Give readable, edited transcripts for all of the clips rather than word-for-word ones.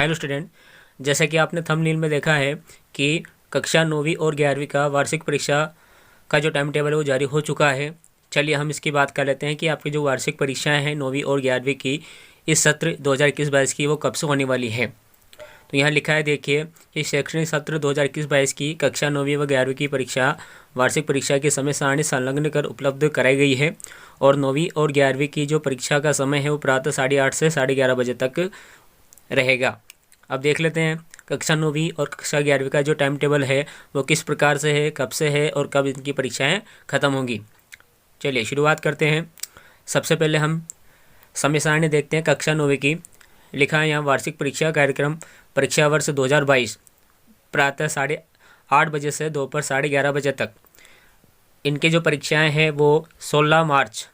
Hello student, जैसा कि आपने थंबनेल में देखा है कि कक्षा 9वीं और 11वीं का वार्षिक परीक्षा का जो टाइम टेबल है वो जारी हो चुका है। चलिए हम इसकी बात कर लेते हैं कि आपकी जो वार्षिक परीक्षाएं हैं 9वीं और 11वीं की इस सत्र 2021-22 की वो कब से होने वाली है। तो यहाँ लिखा है, देखिए कि शैक्षणिक सत्र 2021-22 की कक्षा 9वीं व 11वीं की परीक्षा वार्षिक परीक्षा की समय सारणी संलग्न कर उपलब्ध कराई गई है और 9वीं और 11वीं की जो परीक्षा का समय है वो प्रातः 8:30 से 11:30 बजे तक रहेगा। अब देख लेते हैं कक्षा 9वीं और कक्षा 11वीं का जो टाइम टेबल है वो किस प्रकार से है, कब से है और कब इनकी परीक्षाएं ख़त्म होंगी। चलिए शुरुआत करते हैं। सबसे पहले हम समय सारणी देखते हैं कक्षा 9वीं की। लिखा है यहाँ, वार्षिक परीक्षा कार्यक्रम परीक्षा वर्ष 2022 प्रातः 8:30 बजे से दोपहर 11:30 बजे तक। इनके जो परीक्षाएं हैं वो 16 मार्च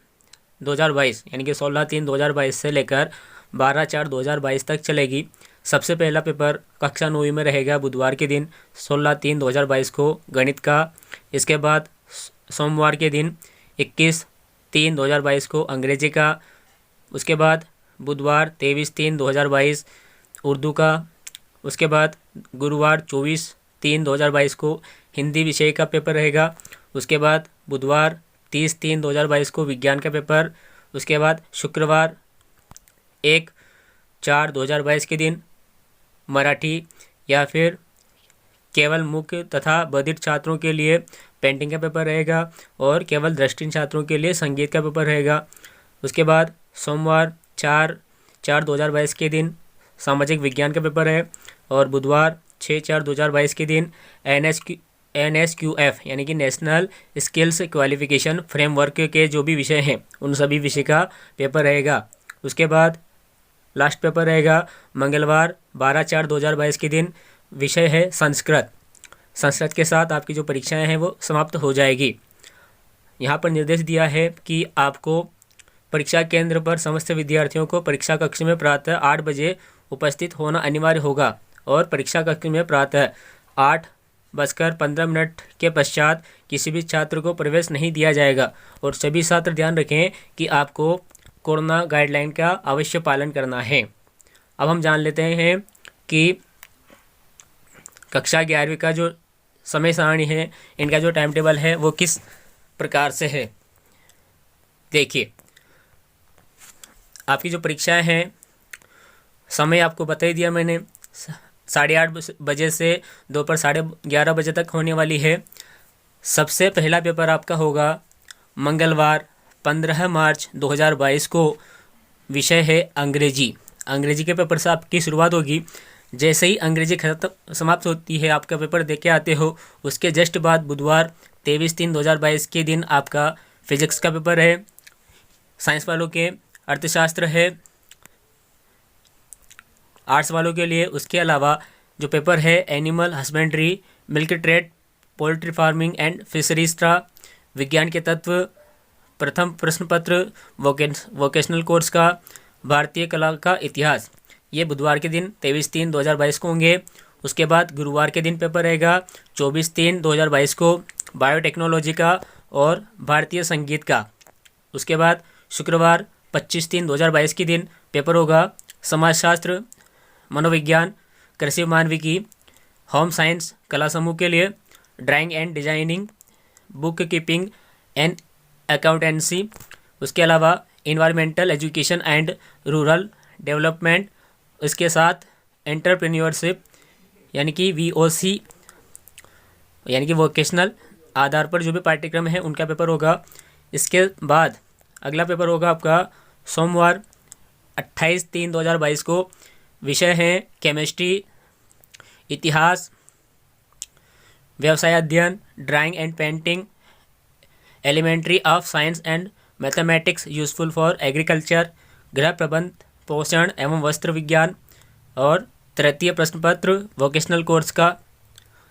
2022 यानी कि 16/3/2022 से लेकर 12/4/2022 तक चलेगी। सबसे पहला पेपर कक्षा 9वीं में रहेगा बुधवार के दिन 16/3/2022 को गणित का। इसके बाद सोमवार के दिन 21/3/2022 को अंग्रेजी का। उसके बाद बुधवार 23/3/2022 उर्दू का। उसके बाद गुरुवार 24/3/2022 को हिंदी विषय का पेपर रहेगा। उसके बाद बुधवार 30/3/2022 को विज्ञान का पेपर। उसके बाद शुक्रवार 1/4/2022 के दिन मराठी या फिर केवल मुख्य तथा बधिर छात्रों के लिए पेंटिंग का पेपर रहेगा और केवल दृष्टिहीन छात्रों के लिए संगीत का पेपर रहेगा। उसके बाद सोमवार 4/4/2022 के दिन सामाजिक विज्ञान का पेपर है और बुधवार 6/4/2022 के दिन NSQF यानी कि नेशनल स्किल्स क्वालिफिकेशन फ्रेमवर्क के जो भी विषय हैं उन सभी विषय का पेपर रहेगा। उसके बाद लास्ट पेपर रहेगा मंगलवार 12/4/2022 के दिन। विषय है संस्कृत। संस्कृत के साथ आपकी जो परीक्षाएं हैं वो समाप्त हो जाएगी। यहाँ पर निर्देश दिया है कि आपको परीक्षा केंद्र पर समस्त विद्यार्थियों को परीक्षा कक्ष में प्रातः 8 बजे उपस्थित होना अनिवार्य होगा और परीक्षा कक्ष में प्रातः 8:15 के पश्चात किसी भी छात्र को प्रवेश नहीं दिया जाएगा। और सभी छात्र ध्यान रखें कि आपको कोरोना गाइडलाइन का अवश्य पालन करना है। अब हम जान लेते हैं कि कक्षा 11वीं का जो समय सारणी है, इनका जो टाइम टेबल है वो किस प्रकार से है। देखिए, आपकी जो परीक्षाएं हैं समय आपको बता ही दिया मैंने, 8:30 बजे से दोपहर 11:30 बजे तक होने वाली है। सबसे पहला पेपर आपका होगा मंगलवार 15 मार्च 2022 को। विषय है अंग्रेजी। अंग्रेजी के पेपर से आपकी शुरुआत होगी। जैसे ही अंग्रेजी खत्म समाप्त होती है, आपका पेपर दे के आते हो, उसके जस्ट बाद बुधवार 23/3/2022 के दिन आपका फिजिक्स का पेपर है। साइंस वालों के अर्थशास्त्र है, आर्ट्स वालों के लिए उसके अलावा जो पेपर है animal husbandry, milk trade, poultry farming and fisheries का। विज्ञान के तत्व, प्रथम प्रश्न पत्र, वोकेशनल कोर्स का, भारतीय कला का इतिहास, ये बुधवार के दिन 23/3/2022 को होंगे। उसके बाद गुरुवार के दिन पेपर रहेगा 24/3/2022 को बायोटेक्नोलॉजी का और भारतीय संगीत का। उसके बाद शुक्रवार 25/3/2022 के दिन पेपर होगा समाजशास्त्र, मनोविज्ञान, कृषि मानविकी, होम साइंस कला समूह के लिए, drawing and designing, book keeping and accountancy. उसके अलावा environmental education and rural development, इसके साथ एंटरप्रेन्योरशिप यानी कि VOC यानी कि वोकेशनल आधार पर जो भी पाठ्यक्रम है उनका पेपर होगा। इसके बाद अगला पेपर होगा आपका सोमवार 28/3/2022 को। विषय है केमिस्ट्री, इतिहास, व्यवसाय अध्ययन, drawing and painting, elementary of science and mathematics useful for agriculture, गृह प्रबंध, पोषण एवं वस्त्र विज्ञान और तृतीय प्रश्न पत्र वोकेशनल कोर्स का।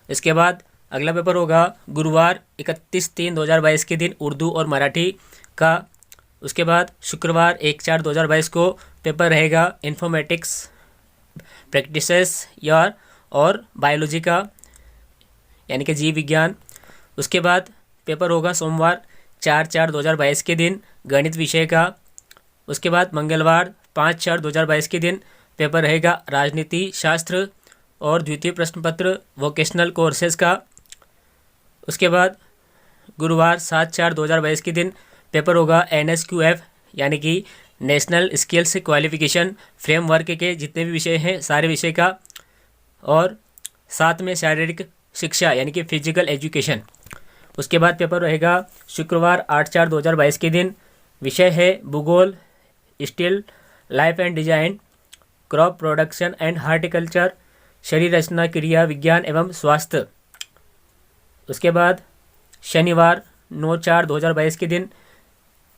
इसके बाद अगला पेपर होगा गुरुवार 31/3/2022 के दिन उर्दू और मराठी का। उसके बाद शुक्रवार 1/4/2022 को पेपर रहेगा इन्फॉर्मेटिक्स प्रैक्टिसेस यार और बायोलॉजी का यानी कि जीव विज्ञान। उसके बाद पेपर होगा सोमवार 4/4/2022 के दिन गणित विषय का। उसके बाद मंगलवार 5/4/2022 के दिन पेपर रहेगा राजनीति शास्त्र और द्वितीय प्रश्न पत्र वोकेशनल कोर्सेज का। उसके बाद गुरुवार 7/4/2022 के दिन पेपर होगा NSQF यानी कि नेशनल स्किल्स क्वालिफिकेशन फ्रेमवर्क के जितने भी विषय हैं सारे विषय का, और साथ में शारीरिक शिक्षा यानी कि फिजिकल एजुकेशन। उसके बाद पेपर रहेगा शुक्रवार 8/4/2022 के दिन, विषय है भूगोल, still life and design, crop production and horticulture, शरीर रचना क्रिया विज्ञान एवं स्वास्थ्य। उसके बाद शनिवार 9/4/2022 के दिन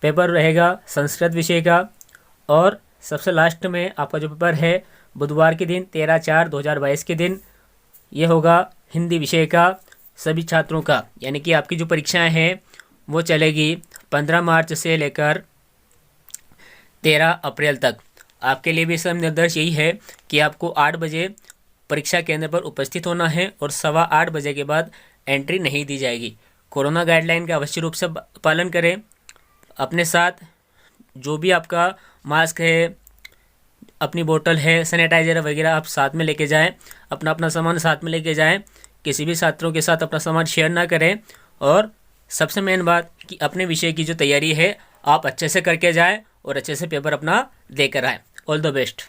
पेपर रहेगा संस्कृत विषय का, और सबसे लास्ट में आपका जो पेपर है बुधवार के दिन 13/4/2022 के दिन ये होगा हिंदी विषय का सभी छात्रों का, यानी कि आपकी जो परीक्षाएं हैं वो चलेगी 15 मार्च से लेकर 13 अप्रैल तक। आपके लिए भी समय निर्देश यही है कि आपको 8 बजे परीक्षा केंद्र पर उपस्थित होना है और 8:15 बजे के बाद एंट्री नहीं दी जाएगी। कोरोना गाइडलाइन का अवश्य रूप से पालन करें। अपने साथ जो भी आपका मास्क है, अपनी बोतल है, सैनिटाइजर वगैरह आप साथ में लेके जाएं, अपना अपना सामान साथ में लेके जाएं। किसी भी छात्रों के साथ अपना सामान शेयर ना करें, और सबसे मेन बात कि अपने विषय की जो तैयारी है आप अच्छे से करके जाएं और अच्छे से पेपर अपना देकर आएँ। All the best.